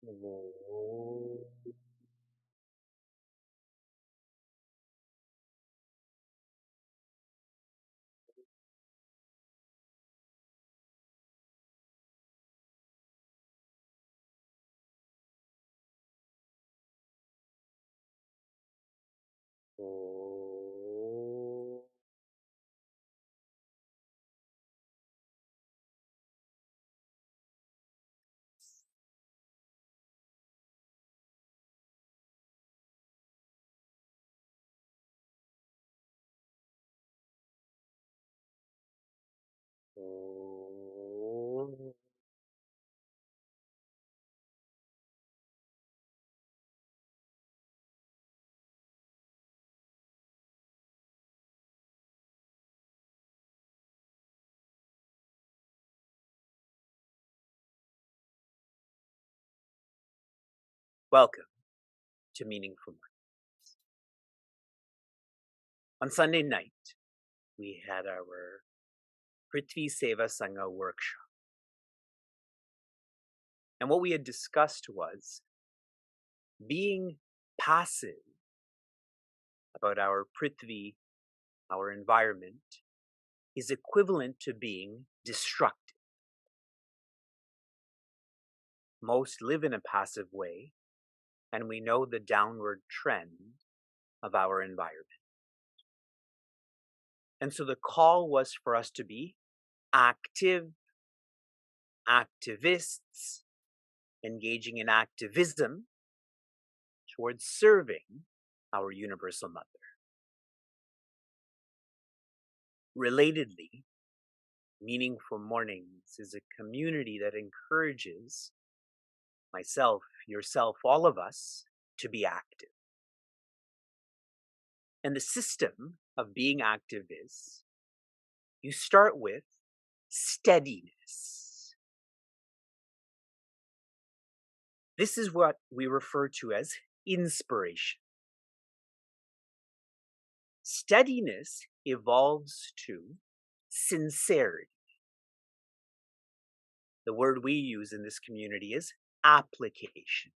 Oh. Welcome to Meaningful Mind. On Sunday night, we had our Prithvi Seva Sangha workshop. And what we had discussed was being passive about our Prithvi, our environment, is equivalent to being destructive. Most live in a passive way, and we know the downward trend of our environment. And so the call was for us to be active, activists, engaging in activism towards serving our Universal Mother. Relatedly, Meaningful Mornings is a community that encourages myself, yourself, all of us to be active. And the system of being active is you start with steadiness. This is what we refer to as inspiration. Steadiness evolves to sincerity. The word we use in this community is application.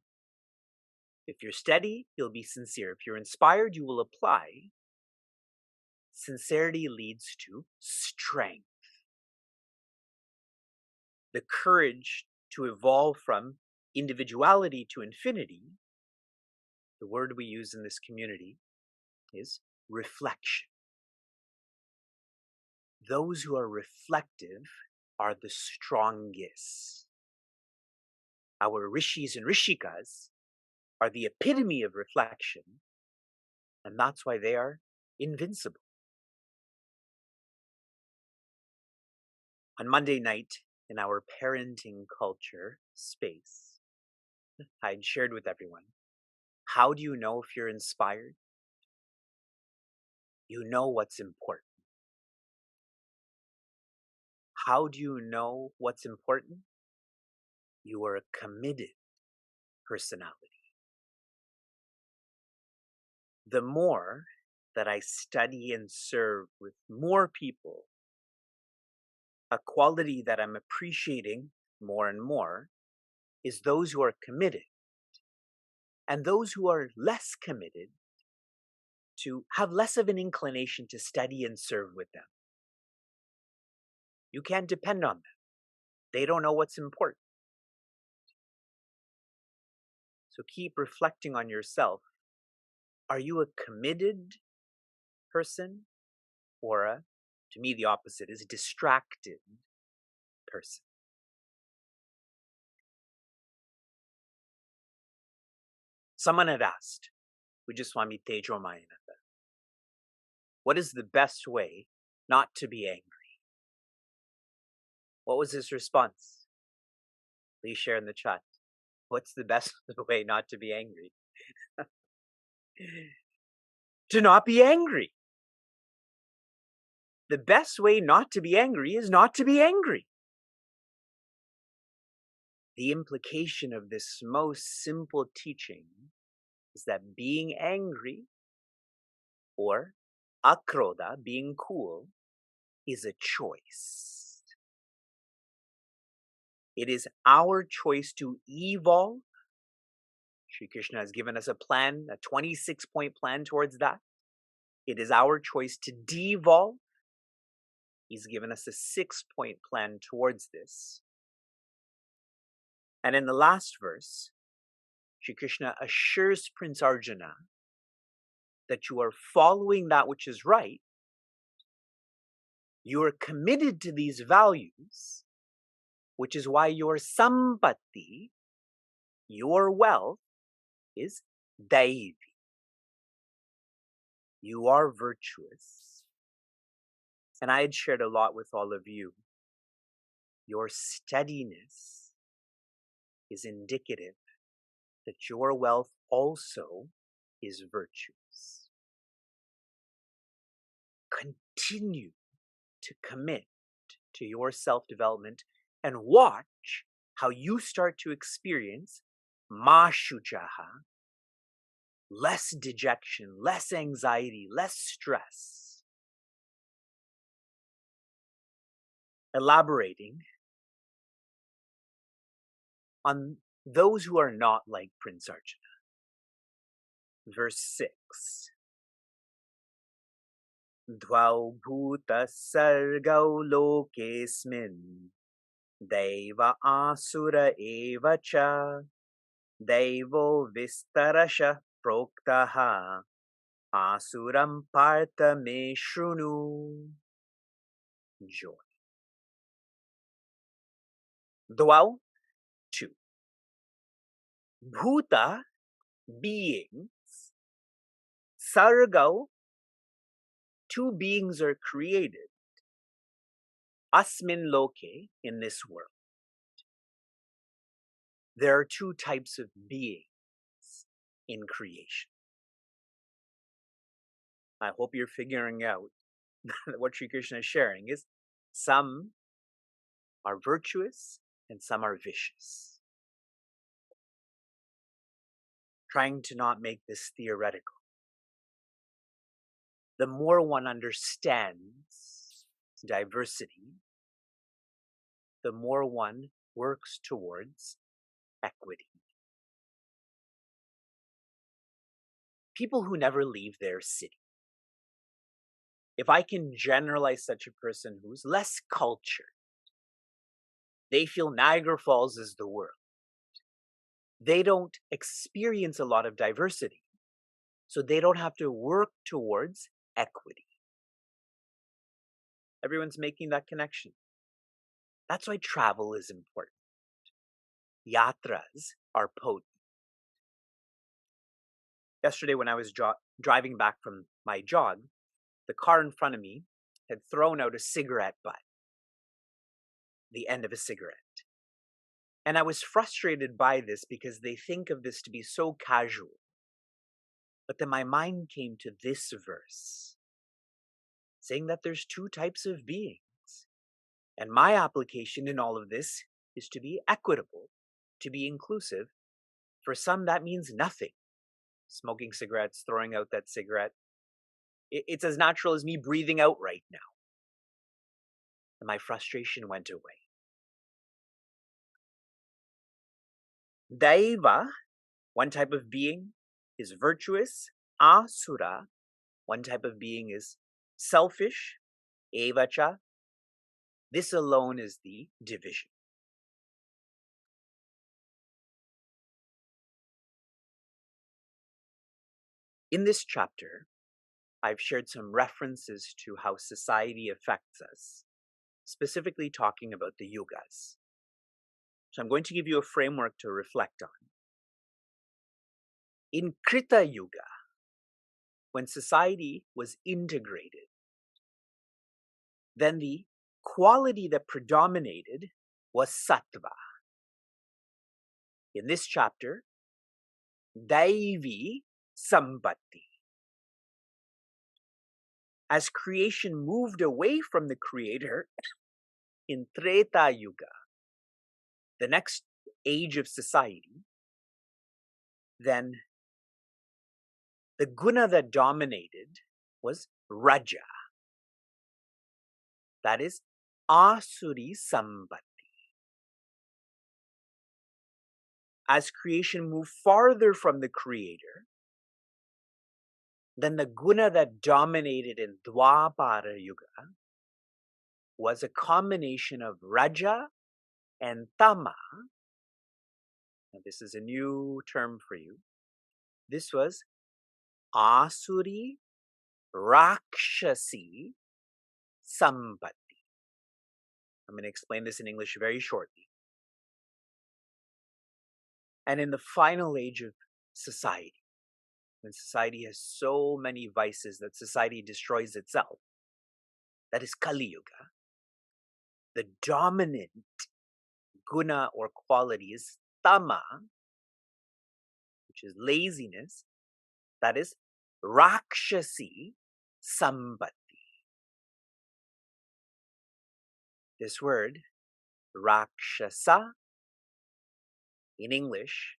If you're steady, you'll be sincere. If you're inspired, you will apply. Sincerity leads to strength. The courage to evolve from individuality to infinity, the word we use in this community is reflection. Those who are reflective are the strongest. Our rishis and rishikas are the epitome of reflection, and that's why they are invincible. On Monday night, in our parenting culture space, I'd shared with everyone, how do you know if you're inspired? You know what's important. How do you know what's important? You are a committed personality. The more that I study and serve with more people, a quality that I'm appreciating more and more is those who are committed, and those who are less committed to have less of an inclination to study and serve with them. You can't depend on them. They don't know what's important. So keep reflecting on yourself. Are you a committed person, or to me the opposite is a distracted person? Someone had asked, Ujaswami Tejo Mayanatha, what is the best way not to be angry? What was his response? Please share in the chat. What's the best way not to be angry? To not be angry. The best way not to be angry is not to be angry. The implication of this most simple teaching is that being angry, or akroda, being cool, is a choice. It is our choice to evolve Shri Krishna has given us a plan, a 26-point plan towards that. It is our choice to devolve. He's given us a 6-point plan towards this. And in the last verse, Shri Krishna assures Prince Arjuna that you are following that which is right. You are committed to these values, which is why your sampatti, your wealth, is daivi. You are virtuous. And I had shared a lot with all of you. Your steadiness is indicative that your wealth also is virtuous. Continue to commit to your self-development and watch how you start to experience mashujaha, less dejection, less anxiety, less stress. Elaborating on those who are not like Prince Arjuna. Verse 6. Dvau bhuta sargau lokesmin deva asura eva cha devo vistarasha proktaha asuram partha me shrunu. Joy. Dvau, 2. Bhuta, beings. Sargau, 2 beings are created. Asmin loke, in this world. There are 2 types of beings in creation. I hope you're figuring out what Sri Krishna is sharing is some are virtuous and some are vicious. Trying to not make this theoretical. The more one understands diversity, the more one works towards equity. People who never leave their city. If I can generalize such a person who's less cultured, they feel Niagara Falls is the world. They don't experience a lot of diversity, so they don't have to work towards equity. Everyone's making that connection. That's why travel is important. Yatras are potent. Yesterday when I was driving back from my jog, the car in front of me had thrown out a cigarette butt, the end of a cigarette. And I was frustrated by this because they think of this to be so casual. But then my mind came to this verse, saying that there's 2 types of beings. And my application in all of this is to be equitable, to be inclusive. For some, that means nothing. Smoking cigarettes, throwing out that cigarette. It's as natural as me breathing out right now. And my frustration went away. Daiva, one type of being, is virtuous. Asura, one type of being is selfish. Evacha, this alone is the division. In this chapter, I've shared some references to how society affects us, specifically talking about the yugas. So I'm going to give you a framework to reflect on. In Krita Yuga, when society was integrated, then the quality that predominated was sattva. In this chapter, daivi sampatti. As creation moved away from the creator in Treta Yuga, the next age of society, then the guna that dominated was raja. That is asuri sampatti. as creation moved farther from the creator, then the guna that dominated in Dwapara Yuga was a combination of Raja and Tama. And this is a new term for you. This was Asuri Rakshasi Sambati. I'm going to explain this in English very shortly. And in the final age of society, when society has so many vices that society destroys itself, that is Kali Yuga, the dominant guna or quality is Tama, which is laziness, that is Rakshasi Sambati. This word, Rakshasa, in English,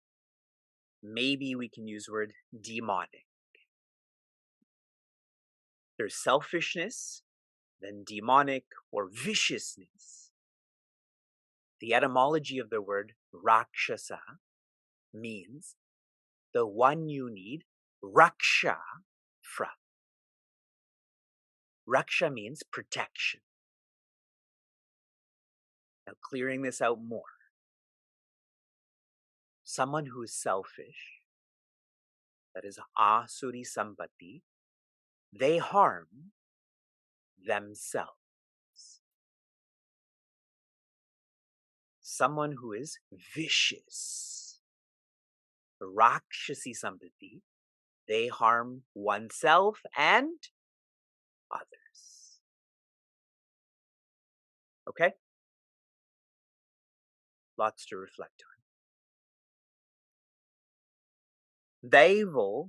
maybe we can use word demonic. There's selfishness, then demonic or viciousness. The etymology of the word Rakshasa means the one you need Raksha from. Raksha means protection. Now, clearing this out more. Someone who is selfish, that is Asuri Sambati, they harm themselves. Someone who is vicious, Rakshasi Sambati, they harm oneself and others. Okay? Lots to reflect on. Daivo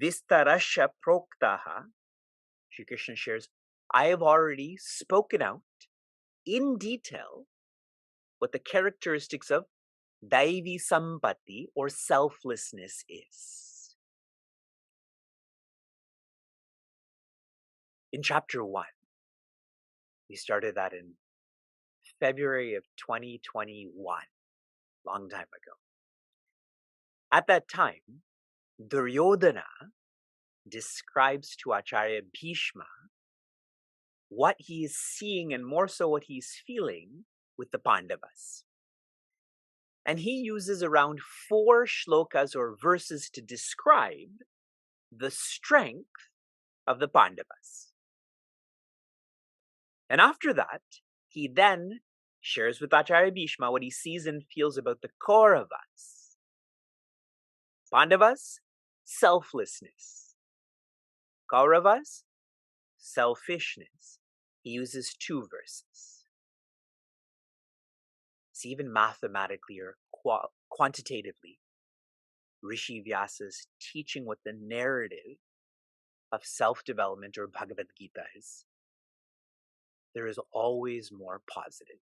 Vistarasha Proktaha, Shri Krishna shares, I have already spoken out in detail what the characteristics of Daivi Sampati or selflessness is. In chapter 1, we started that in February of 2021, long time ago. At that time, Duryodhana describes to Acharya Bhishma what he is seeing and more so what he's feeling with the Pandavas. And he uses around 4 shlokas or verses to describe the strength of the Pandavas. And after that, he then shares with Acharya Bhishma what he sees and feels about the Kauravas. Pandavas, selflessness. Kauravas, selfishness. He uses 2 verses. See, even mathematically or quantitatively, Rishi Vyasa's teaching what the narrative of self-development or Bhagavad Gita is. There is always more positive.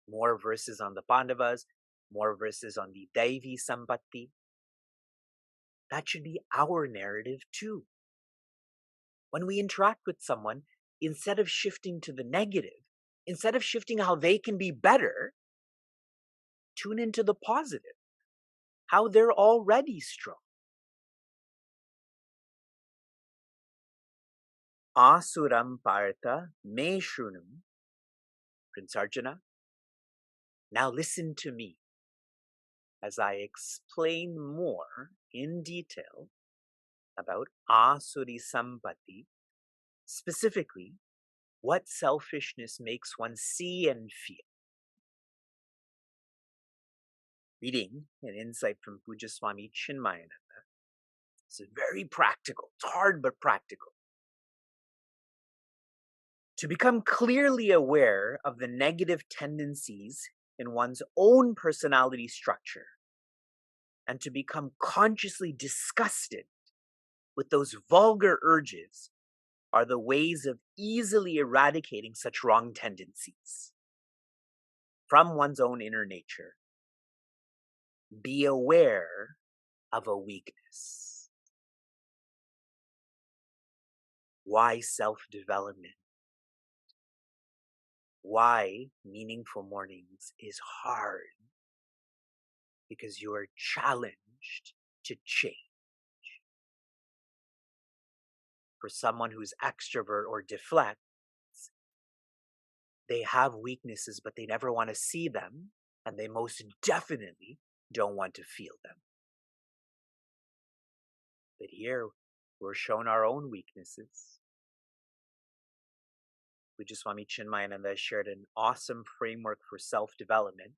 More verses on the Pandavas, more verses on the Daivi Sampatti. That should be our narrative too. When we interact with someone, instead of shifting to the negative, instead of shifting how they can be better, tune into the positive, how they're already strong. Asuram Partha Me Shrunum, Prince Arjuna. Now listen to me as I explain more in detail about Asuri Sampati, specifically what selfishness makes one see and feel. Reading an insight from Puja Swami Chinmayananda. It's very practical. It's hard but practical. To become clearly aware of the negative tendencies in one's own personality structure and to become consciously disgusted with those vulgar urges are the ways of easily eradicating such wrong tendencies from one's own inner nature. Be aware of a weakness. Why self-development? why meaningful mornings is hard. Because you are challenged to change. For someone who's extrovert or deflects, they have weaknesses, but they never want to see them, and they most definitely don't want to feel them. But here, we're shown our own weaknesses. Swami Chinmayananda shared an awesome framework for self-development.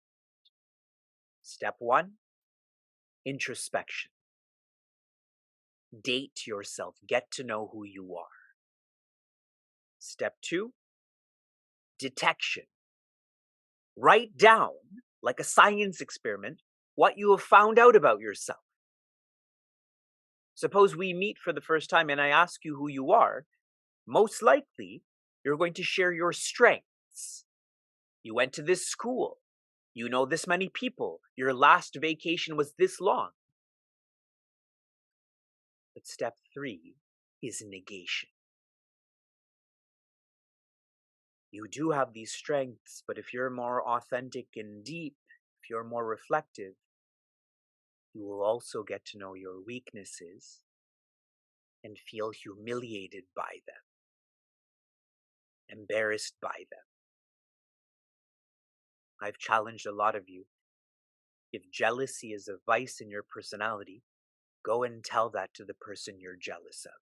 Step 1, introspection. Date yourself. Get to know who you are. Step 2, detection. Write down, like a science experiment, what you have found out about yourself. Suppose we meet for the first time and I ask you who you are. Most likely, you're going to share your strengths. You went to this school. You know this many people. Your last vacation was this long. But step 3 is negation. You do have these strengths, but if you're more authentic and deep, if you're more reflective, you will also get to know your weaknesses and feel humiliated by them, embarrassed by them. I've challenged a lot of you. If jealousy is a vice in your personality, go and tell that to the person you're jealous of.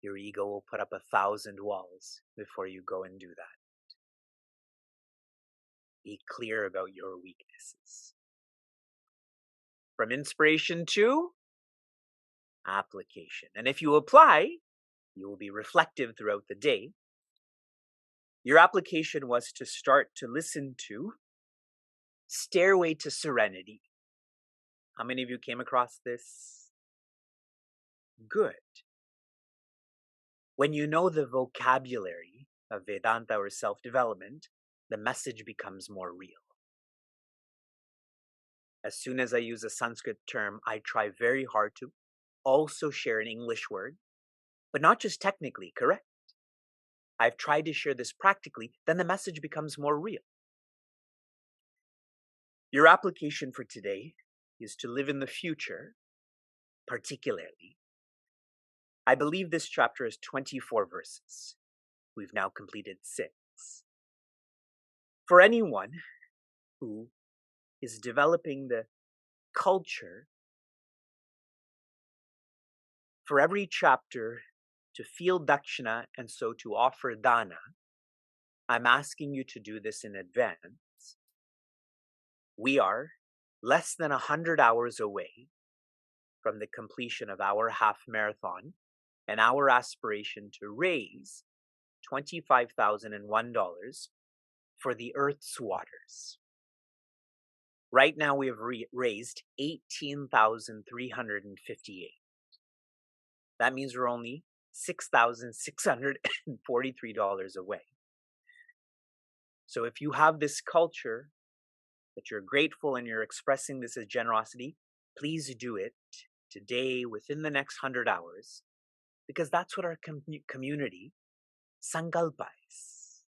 Your ego will put up 1,000 walls before you go and do that. Be clear about your weaknesses. From inspiration to application. And if you apply, you will be reflective throughout the day. Your application was to start to listen to Stairway to Serenity. How many of you came across this? Good. When you know the vocabulary of Vedanta or self-development, the message becomes more real. As soon as I use a Sanskrit term, I try very hard to also share an English word, but not just technically correct. I've tried to share this practically, then the message becomes more real. Your application for today is to live in the future, particularly. I believe this chapter is 24 verses. We've now completed 6. For anyone who is developing the culture, for every chapter to feel dakshina and so to offer dana, I'm asking you to do this in advance. We are less than 100 hours away from the completion of our half marathon and our aspiration to raise $25,001 for the Earth's waters. Right now we have raised $18,358. That means we're only $6,643 away. So if you have this culture that you're grateful and you're expressing this as generosity, please do it today within the next 100 hours, because that's what our community sankalpa is.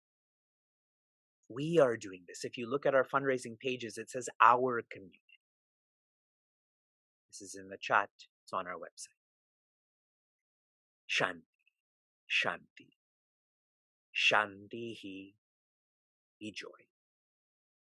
We are doing this. If you look at our fundraising pages, it says our community. This is in the chat. It's on our website. Shanti, Shanti, Shanti hi joy.